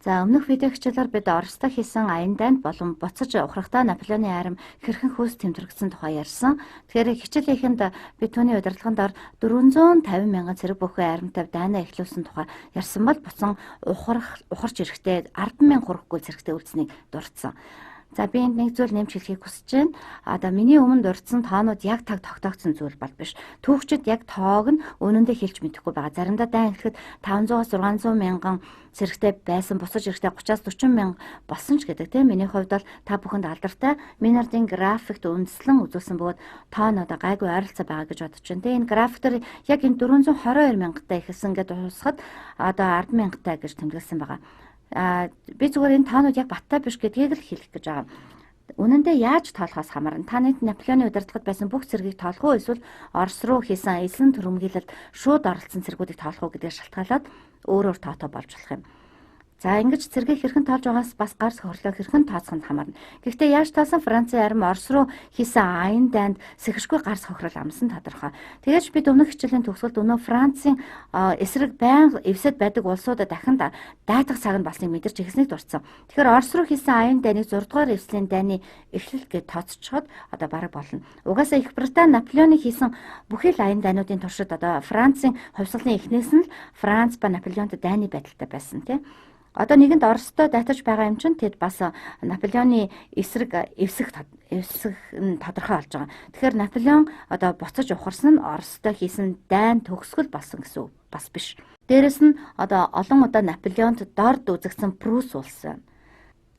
За өмнөх видео хичээлээр бид Оростой хийсэн аян дайнд болон буцаж ухрахтаа Наполеоны арим хэрхэн хөөс тэмдэрэгдсэн тухай ярьсан. Тэгэхээр хичээлийнхэнд бид түүний удирдлаганд 450 мянган цэрэг бүхий аримтай дайнаа эхлүүлсэн тухай ярьсан бол буцан ухарч ирэхдээ 10 мянга хүрэхгүй зэрэгтэй үлдсэнийг дурдсан. За би энд нэг зүйл нэмж хэлхийг хүсэж байна. Одоо миний өмнө дурдсан тоонууд яг таг тогтоогдсон зүйл бол биш. Түүхчид яг тоог нь үнэндээ хэлж мэдэхгүй байгаа. Заримдаа дайн эхлэхэд 500-аас 600 мянган зэрэгтэй байсан буцаж ирэхдээ 30-аас 40 мянга болсон ч гэдэг тийм. Миний хувьд бол та бүхэнд алдартай Минардын графикт үндэслэн үзүүлсэн бөгөөд тоон одоо гайгүй ойролцоо байгаа гэж бодож байна. Энэ график дээр яг энэ 422 мянгатай ихэлсэн гэдээ уусахад одоо 10 мянгатай гэж тэмдэглэсэн байгаа. Би зүгээр энэ таанууд яг баттай биш гэдгийг л хэлэх гэж байгаа. Үнэн дээр яаж тоолохоос хамаарна. Та нийт Наполеоны удирдлагад байсан бүх цэргийг тоолох уу эсвэл Орос руу хийсэн эзлэн түрэмгийлэлд шууд оролцсон цэргүүдийг тоолох уу гэдгээр шалтгаалаад өөрөөр тоотоо болж болох юм. За ингэж цэргийг хэрхэн тоолж байгаас бас гар сохирлоо хэрхэн тооцох нь хамаарна. Гэхдээ яаж тоосон Францын арим Орос руу хийсэн аян дайнд сэхэшгүй гар сохирол амсан тодорхой. Тэгээж бид өмнөх хичээлийн төгсгөлд өнөө Францын эсрэг байнга эвсэд байдаг улсуудад дахин дайдах цаг нь болсныг мэдэрч ихснийг дурдсан. Тэгэхээр Орос руу хийсэн аян дайныг 6 дугаар эвслийн дайны эхлэл гэж тооцчиход одоо бараг болно. Угаасаа Их Британи Наполеоны хийсэн бүхий л аян дайнуудын туршид одоо Францын хувьсгалын эхнээс нь Франц ба Наполеонтой дайны байдалтай байсан тийм. Одоо нэгэнд Оростой дайтаж байгаа юм чинь тэд бас Наполеоны эсрэг эвсэх нь тодорхой болж байгаа. Тэгэхээр Наполеон одоо буцаж ухарсан нь Оростой хийсэн дайн төгсгөл болсон гэсэн үг бас биш. Дээрэс нь одоо олон удаа Наполеонд дорд үзэгдсэн Прус улс байна.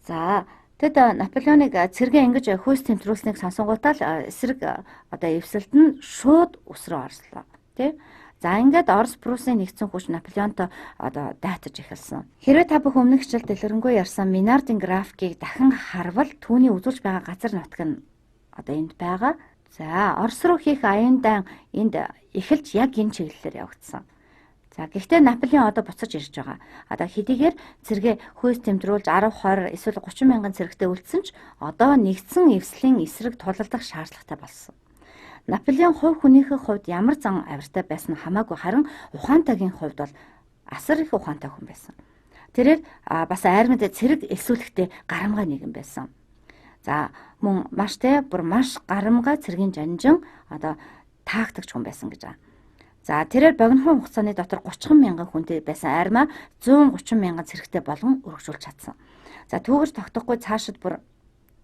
За тэд Наполеоныг цэргийн ингэж хөөс тэмдрүүлснийг сонсонгуудаа л эсрэг одоо эвсэлт нь шууд ус руу орслоо. Тэ? За ингээд Орос Прусын нэгдсэн хүч Наполеонтой одоо дайтаж эхэлсэн. Хэрвээ та бүхэн өмнөх хичээлд дэлгэрэнгүй ярьсан Минардын графикийг дахин харвал түүний үзүүлж байгаа газар нутаг нь одоо энд байгаа. За Орос руу хийх аян дайн энд эхэлж яг энэ чиглэлээр явагдсан. За гэхдээ Наполеон одоо буцаж ирж байгаа. Одоо хэдийгээр цэргээ хөөс тэмдрүүлж 10, 20 эсвэл 30 мянган цэрэгтэй үлдсэн ч одоо нэгдсэн эвслийн эсрэг тулалдах шаардлагатай болсон. Наполеон хувь хүнийхээ хувьд ямар зан авиртай байсан хамаагүй харин ухаантайгийн хувьд бол асар их ухаантай хүн байсан. Тэрээр бас айрмад цэрэг элсүүлэхдээ гарамгай нэгэн байсан. За мөн маш гарамгай цэргийн жанжин одоо тактикч хүн байсан гэж байгаа. За тэрээр богинохон хугацааны дотор 30 мянган хүнтэй байсан айрмаа 130 мянган цэрэгтэй болгон өргөжүүлж чадсан. За түүгээр тогтохгүй цаашид бүр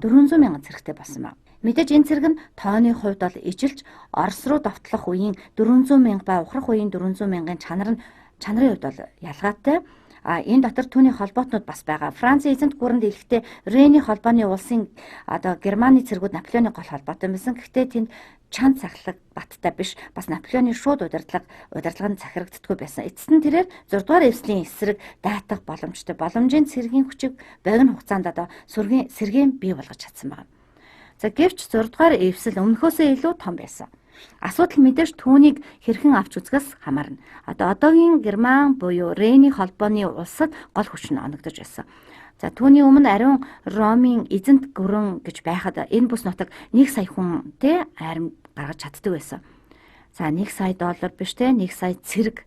400 мянган цэрэгтэй болсон байна. Мэдээж энэ цэрэг нь тооны хувьд бол ижилж Орос руу довтлох үеийн 400 мянга ба ухрах үеийн 400 мянган чанарын хувьд бол ялгаатай. Энэ дотор түүний холбоотнууд бас байгаа. Францын эзэнт гүрэнд ирэхдээ Рейни холбооны улсын одоо Германы цэргүүд Наполеоны гол холбоотой байсан. Гэхдээ тэнд чанд цахилгаан баттай биш. Бас Наполеоны шууд удирдлаганд захирагддаггүй байсан. Эцэст нь тэрээр 6 дугаар эвслийн эсрэг дайтах боломжийн цэргийн хүчийг богино хугацаанд одоо сэргийн бий болгож чадсан байна. За гэвч 6 дугаар эвсэл өмнөхөөсөө илүү том байсан. Асуудал мэдээж түүнийг хэрхэн авч үзэхээс хамаарна. Одоо одоогийн Герман буюу Рейни холбооны улсад гол хүч нь оногдож байсан. За түүний өмнө ариун Ромын эзэнт гүрэн гэж байхад энэ бүс нутаг 1 сая хүн арим гаргаж чаддаг байсан. За 1 сая доллар биш 1 сая цэрэг.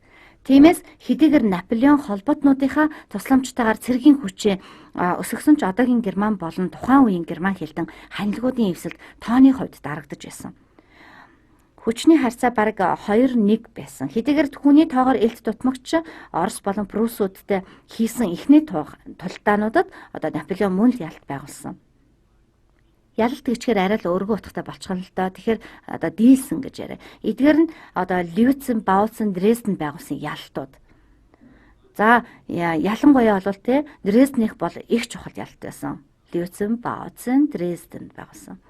Тиймээс хэдийгээр Наполеон холбоотнуудынхаа тусламжтайгаар цэргийн хүчээ өсгсөн ч одоогийн Герман болон тухайн үеийн Герман хэлтэн ханилгуудын эвсэлд тооны хувьд дарагдаж байсан. Хүчний харьцаа бараг 2-1 байсан. Хэдийгээр түүний тоогоор элт дутмагч Орос болон Прусуудтай хийсэн эхний тулдаануудад одоо Наполеон мөн л ялт байгуулсан. Ялалт гэчгээр арай л өргөө утгатай болчихно л доо. Тэгэхээр одоо дийлсэн гэж яриа. Эдгээр нь одоо Лютцен, Баутцен, Дрезден байгуулсан ялалтууд. За ялангуяа бол Дрезденх бол их чухал ялалт байсан. Лютцен, Баутцен, Дрезден байгуулсан.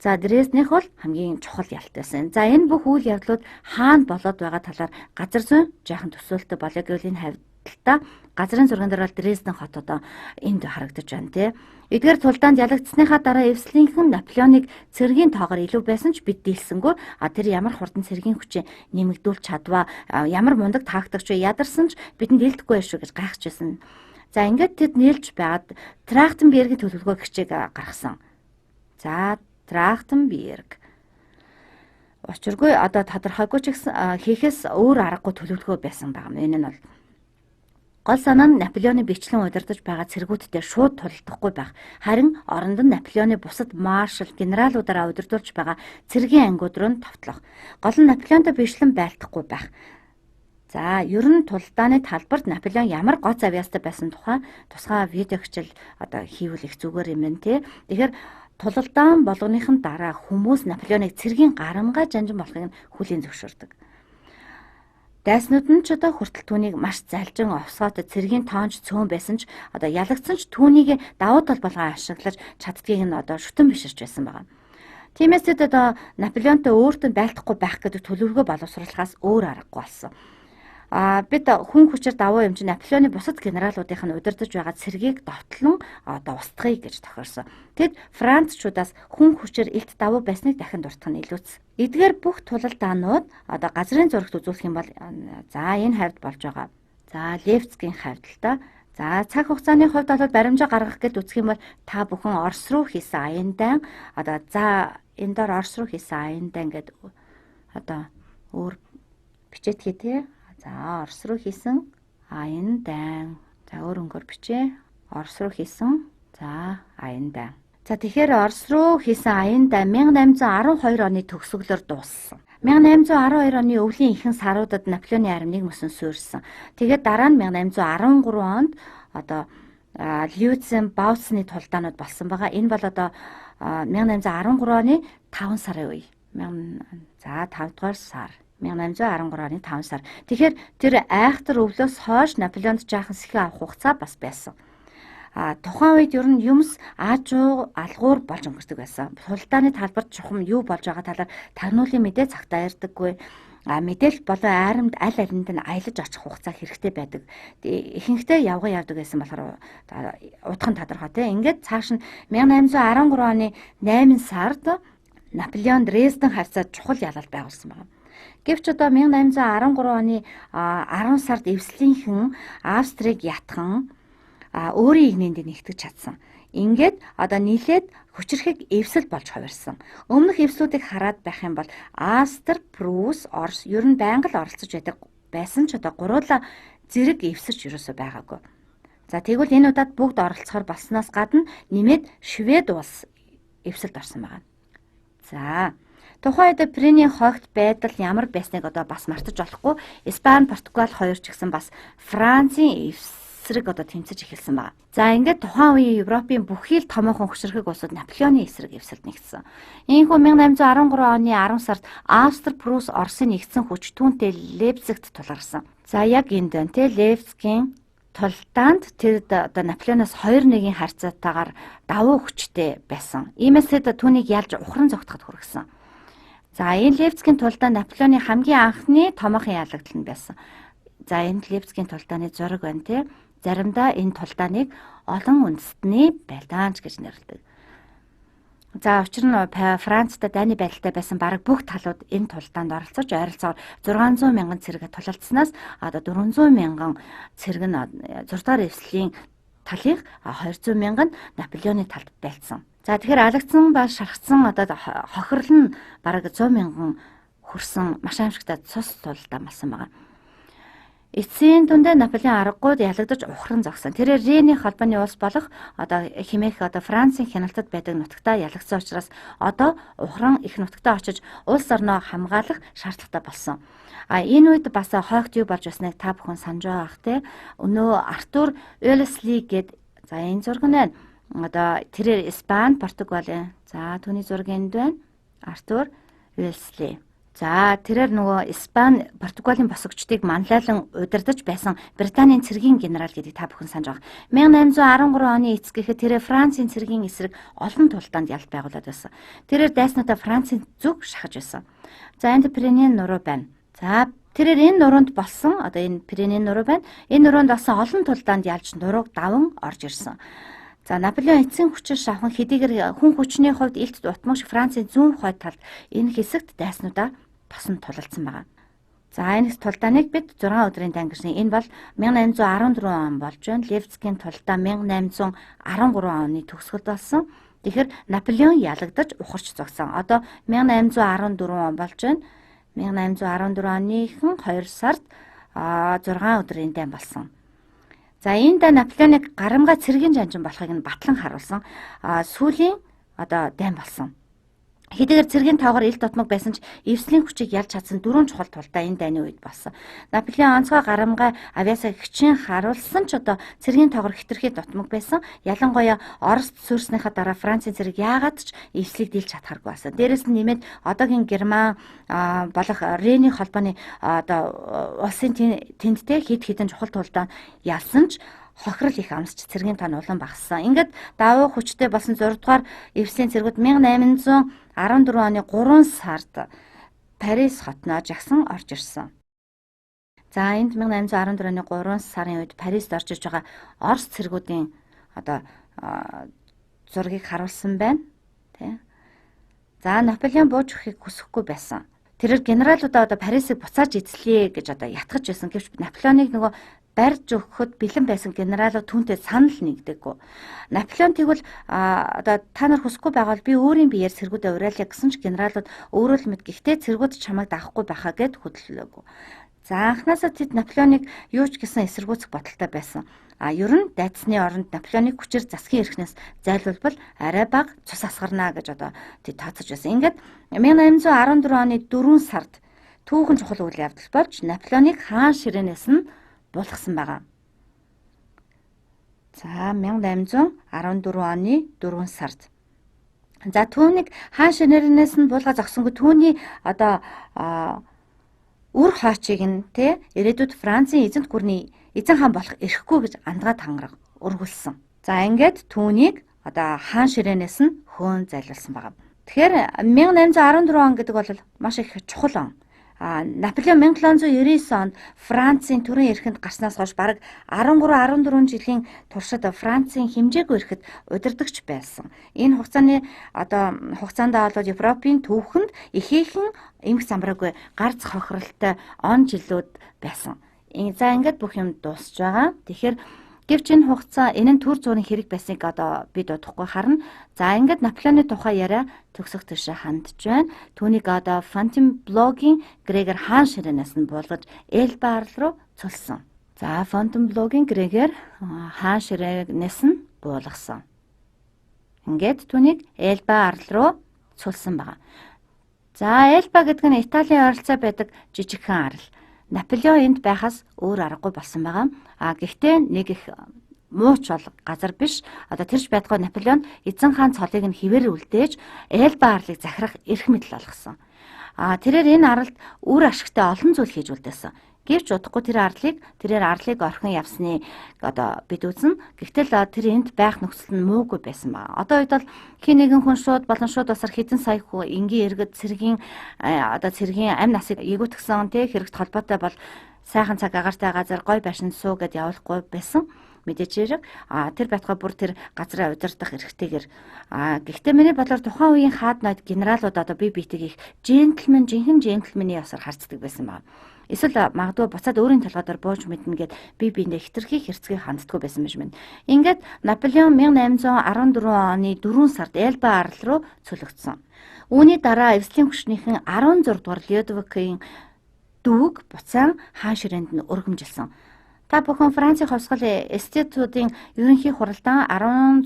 За Дрезденх бол хамгийн чухал ялалт байсан. За энэ бүх үйл явдлууд хаана болоод байгаа талаар газар зүйн жаахан төсөөлтөй болоо гэвэл энэ хавьталтаа газрын зурган дээр бол Дрезден хот одоо энд харагдаж байна тий. Эдгээр тулдаанд ялагдсныхаа дараа эвслийнхэн Наполеоныг цэргийн тоогоор илүү байсан ч бид дийлсэнгүй. Тэр ямар хурдан цэргийн хүчээ нэмэгдүүлж чадваа, ямар мундаг тактикч ядарсан ч бидэнд хэлдэхгүй шүү гэж гайхажсэн. За ингээд тэд нээлж байгаад Трахтенбергийн төлөвлөгөө гिचийг гаргасан. За Трахтенберг учиргүй одоо тодорхойгүй ч хийхээс өөр аргагүй төлөвлөгөө байсан байгаа юм. Энэ нь бол Гол санаа нь Наполеоны бичлэн удирдах байгаа цэргүүдтэй шууд тулдахгүй байх. Харин оронд нь Наполеоны бусад маршал генералуудаараа удирдуулж байгаа цэргийн ангиуд руу товтлох. Гол нь Наполеонтой бичлэн байлдахгүй байх. За, ер нь тулдааны талбарт Наполеон ямар гоц авьяастай байсан тусгай видео хичээл хийвэл их зүгээр юм байна тий. Тэгэхээр тулалдаан болгоныхын дараа хүмүүс Наполеоныг цэргийн гарамгай жанжин болохыг хүлээн зөвшөөрдөг. Дайснууд нь ч хүртэл түүнийг маш залжин овсгоотой цэргийн тоонч цөөн байсан ч ялагдсан ч түүнийг давуу тал болгон ашиглаж чаддгийг нь шүтэн биширч байсан байна. Тиймээс Наполеонтой өөртөө байлдахгүй байх гэдэг төлөвлөгөө боловсруулахаас өөр аргагүй болсон. Бид хүн хүчээр давуу хэмжээ Наполеоны бусад генералуудын нь удирдах байгаа цэргийг довтлон устгахыг гэж тохиорсон. Тэд Францчуудаас хүн хүчээр илт давуу байсныг дахин дуртах нь илүүц. Эдгээр бүх тулалдаанууд газрын зурагт үзүүлэх юм бол за энэ хавьд болж байгаа. За Левцкийн хавьд л та. За цаг хугацааны хувьд баримжаа гаргах гэд үзэх юм бол та бүхэн Орос руу хийсэн аяндан за энэ дор Орос руу хийсэн аяндан гэд өөр бичээд хий тээ. За Орос руу хийсэн аяндан. За өөр өнгөөр бичээ. Орос руу хийсэн за аяндан. За тэгэхээр Орос руу хийсэн аяндан 1812 оны төгсгөлөөр дууссан. 1812 оны өвлийн ихэнх саруудад Наполеоны армийг мөсөн суурьсан. Тэгээд дараа нь 1813 онд Люцен Баутсны тулдаанууд болсон байгаа. Энэ бол 1813 оны 5 сарын үе. За 5 дугаар сар. 1813 оны 5 сар. Тэгэхээр тэр айхтар өвлөөс хойш Наполеонд жаахан сэхэ авах хугацаа бас байсан. Тухайн үед ер нь юмс аажуу алгуур болж өнгөрдөг байсан. Тулдааны талбарт чухам юу болж байгаа талаар тагнуулын мэдээ цагтаа ярьдаггүй. Мэдээлэл болон айрамд аль алинд нь аялаж очих хугацаа хэрэгтэй байдаг. Ихэнхдээ явган явдаг байсан болохоор удхан тодорхой тийм. Ингээд цааш нь 1813 оны 8 сард Наполеон Дрезден харьцаад чухал ялалт байгуулсан байна. Гэвч 1813 оны 10 сард эвслийнхэн Австрийг ятхан өөрийн игнэнд нэгтгэж чадсан. Ингээд нийлээд хүчрэхэг эвсэл болж хувирсан. Өмнөх эвслүүдийг хараад байх юм бол Австри, Прус, Орос ер нь байнга л оролцож байдаг байсан ч гуруула зэрэг эвсэрч ерөөсөө байгаагүй. За тэгвэл энэ удаад бүгд оролцохоор болсноос гадна нэмээд Швед улс эвсэлд орсон байна. За тухайн үед Пиренеийн хойгт байдал ямар байсныг бас мартаж болохгүй. Испани, Португал хоёр ч гэсэн бас Францын эсрэг тэмцэж эхэлсэн байна. За ингээд тухайн үеийн Европын бүхий л томоохон хүчрхэг улсууд Наполеоны эсрэг эвсэлд нэгдсэн. Иймээс 1813 оны 10 сард Австри, Прус, Оросын нэгдсэн хүч түүнтэй Лейпцигт тулгарсан. За яг энд байна те Лейпцигийн тулдаанд тэд Наполеоноос 2-1-ийн харьцаатаагаар давуу хүчтэй байсан. Иймээс тэд түүнийг ялж ухран зогтоход хүргэсэн. За энэ Лейпцигийн тулдаан Наполеоны хамгийн анхны томоохон ялагдал нь байсан. За энэ Лейпцигийн тулдааны зураг байна те. Заримдаа энэ тулдааныг олон үндэстний байлдаанч гэж нэрлэдэг. За учир нь Францтай дайны байдалтай байсан бараг бүх талууд энэ тулдаанд оролцож ойролцоогоор 600 мянган цэрэг тулалдсанаас 400 мянган цэрэг нь 6 дахь эвслийн талыг 200 мянган Наполеоны талд байлдсан. За тэгэхээр алагдсан ба шархсан хохирол нь бараг 100 мянган хүрсэн маш аимшигтай цус тулдаан болсон байна. Эцсийн дүндээ Наполеон аргууд ялагдаж ухран зогсон. Тэрээр Рений холбооны улс болох хэмээх Францын хяналтад байдаг нутагтаа ялагдсан учраас ухран их нутагтаа очиж улс орноо хамгаалах шаардлагатай болсон. Энэ үед бас хойгт юу болж байсныг та бүхэн санаж байгаа те. Өнөө Артур Уэлсли гээд за энэ зураг нь тэрээр Испани, Португалийн за түүний зураг энд байна. Артур Уэлсли. За тэрээр нөгөө Испани, Португалийн босгочдыг манлайлан удирдах байсан Британийн цэргийн генерал гэдгийг та бүхэн санаж байгаа. 1813 оны эцэг гэхэд тэрээр Францын цэргийн эсрэг олон тулдаанд ялт байгуулад байсан. Тэрээр дайснуудаа Францын зүг шахаж байсан. За энд Пиренеийн нуруу байна. За тэрээр энэ нуруунд болсон энэ Пиренеийн нуруу байна. Энэ нуруунд болсон олон тулдаанд ялж нурууг даван орж ирсэн. За Наполеон эцсийн хүчээр шавхан хэдийгээр хүн хүчний хувьд илт утмагш Францын зүүн хойд талд энэ хэсэгт дайснуудаа тосон тулалдсан байна. За энэ тулдааныг бид 6 өдрийн дан гэсэн. Энэ бол 1814 он болж байна. Лейпцигийн тулдаан 1813 оны төгсгөлд болсон. Тэгэхээр Наполеон ялагдаж ухарч зогсон. Одоо 1814 он болж байна. 1814 оныхан 2 сард 6 өдрийн дан болсон. За энэ да Наполеоныг гарамгай цэргийн жанжин болохыг нь батлан харуулсан сүүлийн дайн болсон. Хэдийгээр цэргийн тоогоор ил дотмог байсан ч эвслийн хүчийг ялж чадсан 4 чухал тулдаа энэ дайны үед болсон. Наполеон онцгой гарамгай авиасаа хүчин харуулсан ч цэргийн тоогоор хэтэрхий дотмог байсан. Ялангуяа Оросд суурсныхаа дараа Францын цэрэг яагаад ч эвслийг дийлж чадхааргүй байсан. Дээрээс нь нэмээд одоогийн Герман болох Рений холбооны улсын тэндтэй хэд хэдэн чухал тулдаа ялсан ч хохирол их амсч цэргийн тоо улам багассан. Ингээд давуу хүчтэй болсон 6 дугаар эвслийн цэргүүд 1814 оны 3 сард Парис хотноо жагсан орж ирсэн. За энд 1814 оны 3 сарын үед Парист орж иж байгаа Орос цэргүүдийн зургийг харуулсан байна. Тэ. За Наполеон бууж өгөхийг хүсэхгүй байсан. Тэрээр генералуудаа Парисыг буцааж эзлэе гэж ятгах байсан. Гэвч Наполеоныг барьж өгөхөд бэлэн байсан генералууд түүнтэй санал нэгдэггүй. Наполеон тэгвэл та нар хүсэхгүй байвал би өөрийн биеэр цэргүүдэд уриалъя гэсэн ч генералууд өөрөө л мэд гэхдээ цэргүүд чамайг даахгүй байхаа гэд хөдөллөөгүй. За анхнаасаа тэд Наполеоныг юу ч гэсэн эсэргүүцэх бодолтой байсан. Ер нь дайцны оронд Наполеоныг хүчээр засгийн эрхнээс зайлуулбал арай бага цус асгарна гэж тэд тооцож байсан. Ингээд 1814 оны 4 сард түүхэн чухал үйл явдал болж Наполеоныг хаан ширээнээс нь булгасан байгаа. За 1814 оны 4 сард. За түүнийг хаан ширээнээс нь буулга зогсонгүй түүний үр хоочийг нь ирээдүйд Францын эзэнт гүрний эзэн хаан болох эрхгүй гэж андгаад хангарга өргүүлсэн. За ингээд түүнийг хаан ширээнээс нь хөөн зайлуулсан байгаа. Тэгэхээр 1814 он гэдэг бол маш их чухал он. Наполеон 1799 онд Францын төрийн эрхэнд гарснаас хойш бараг 13-14 жилийн туршид Францын хэмжээгүй эрхэд удирдагч байсан. Энэ хугацаанд Европын түүхэнд ихээхэн эмх замбраагүй гарц хохиролтой он жилүүд байсан. За ингээд бүх юм дуусж байгаа. Тэгэхээр гэвч энэ хугацаа энэ нь төр зуурын хэрэг байсныг бид удахгүй харна. За ингээд Наполеоны тухай яриа төгсөх төшөө хандж байна. Түүнийг Fontainebleau-гийн Грегор хаан ширээнээс нь буулгаж Эльба арал руу цулсан. За Fontainebleau-гийн Грегор хаан ширээнээс нь буулгасан. Ингээд түүнийг Эльба арал руу цулсан байна. За Эльба гэдэг нь Италийн ойролцоо байдаг жижигхэн арал. Наполеон энд байхаас өөр аргагүй болсон байгаа. Гэхдээ нэг их мууч бол газар биш. Тэрч байтугай Наполеон эзэн хаан цолыг нь хിവэр үлдээж Эльба арлыг захирах эрх мэдэл олгосон. Тэрээр энэ аралд үр ашигтай олон зүйл хийж үлдээсэн. Гэвч удахгүй тэрээр арлыг орхин явсныг бид үзнэ. Гэхдээ л тэр энд байх нөхцөл нь муугүй байсан байна. Одоо үед бол хин нэгэн хүн шууд шууд басар хэдэн сая хүн энгийн иргэд цэргийн амь насыг ээгүүтгсэн хэрэгт холбоотой бол сайхан цаг агаартай газар гой байшин суу гэд явуулахгүй байсан. Мэдээж хэрэг тэр байтугай бүр тэр газраа удирдах эрхтэйгэр гэхдээ миний бодлоор тухайн үеийн хаад найд генералууд бие биетэйг их жинхэнэ джентльменийн ясаар харцдаг байсан байна. Эсвэл магадгүй буцаад өөрийн толгойдоор бууж мэднэ гэд бие биендээ хитрхи хэрцгий ханддаггүй байсан байж байна. Ингээд Наполеон 1814 оны 4 сард Эльба арал руу цөлөгдсөн. Үүний дараа эвслийн хүчнийхэн 16 дугаар Людовикийн дүүг буцаан хаан ширээнд нь өргөмжилсөн. Та бүхэн Францын хувьсгал институтын ерөнхий хуралдаан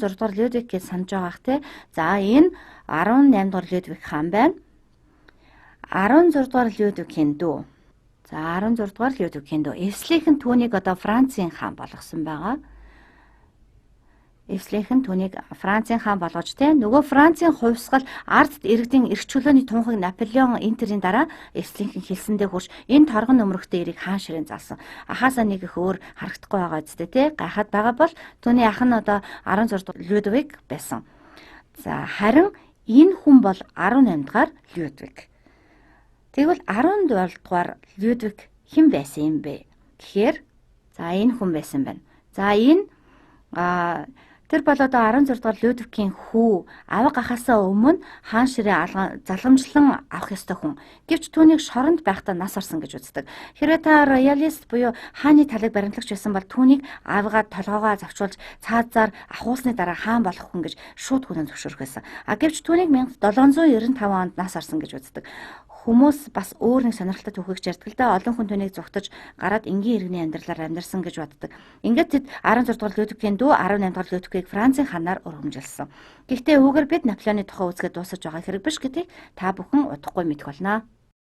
16 дугаар Людовик гэж санаж байгаах те. За энэ 18 дугаар Людовик хаан байна. 16 дугаар Людовикийн дүү. За 16 дугаар Людовикийн дүү. Эвслийнхэн түүнийг Францын хаан болгосон байгаа. Эвслийнхэн түүнийг Францын хаан болгож нөгөө Францын хувьсгал ардд иргэдийн эрх чөлөөний тунхаг Наполеон энтерийн дараа эвслийнхэн хэлсэндээ хурж энэ торгон нөмрөгтэй эрийг хаан ширээн залсан. Ахаасаа нэг их өөр харагдахгүй байгаа үстэй гайхаад байгаа бол түүний ах нь 16 дугаар Людовик байсан. За харин энэ хүн бол 18 дугаар Людовик. Тэгвэл 17 дугаар Людовик хэн байсан юм бэ гэхээр энэ хүн байсан байна. За энэ тэр бол 16 дугаар Людовикийн хүү авга гахаасаа өмнө хаан ширээ залгамжлан авах ёстой хүн. Гэвч түүнийг шоронд байхдаа нас орсон гэж үздэг. Хэрвээ та роялист буюу хааны талыг баримтлагч байсан бол түүнийг авгаа толгоогоо завчуулж цаазаар ахуулсны дараа хаан болох хүн гэж шууд хүнэн зөвшөөрөх байсан. Гэвч түүнийг 1795 онд нас орсон гэж үздэг. Хүмүүс бас өөр нэг сонирхолтой түүхийг ярьдаг л да. Олон хүн түүнийг зугтаж гараад энгийн иргэний амьдралаар амьдарсан гэж боддог. Ингээд тэд 16 дугаар Людвигийн дүү 18 дугаар Людвигийг Францын ханаар өргөмжилсөн. Гэхдээ үүгээр бид Наполеоны тухай үзгээд дуусаж байгаа хэрэг биш гэдгийг та бүхэн удахгүй мэдэх болно.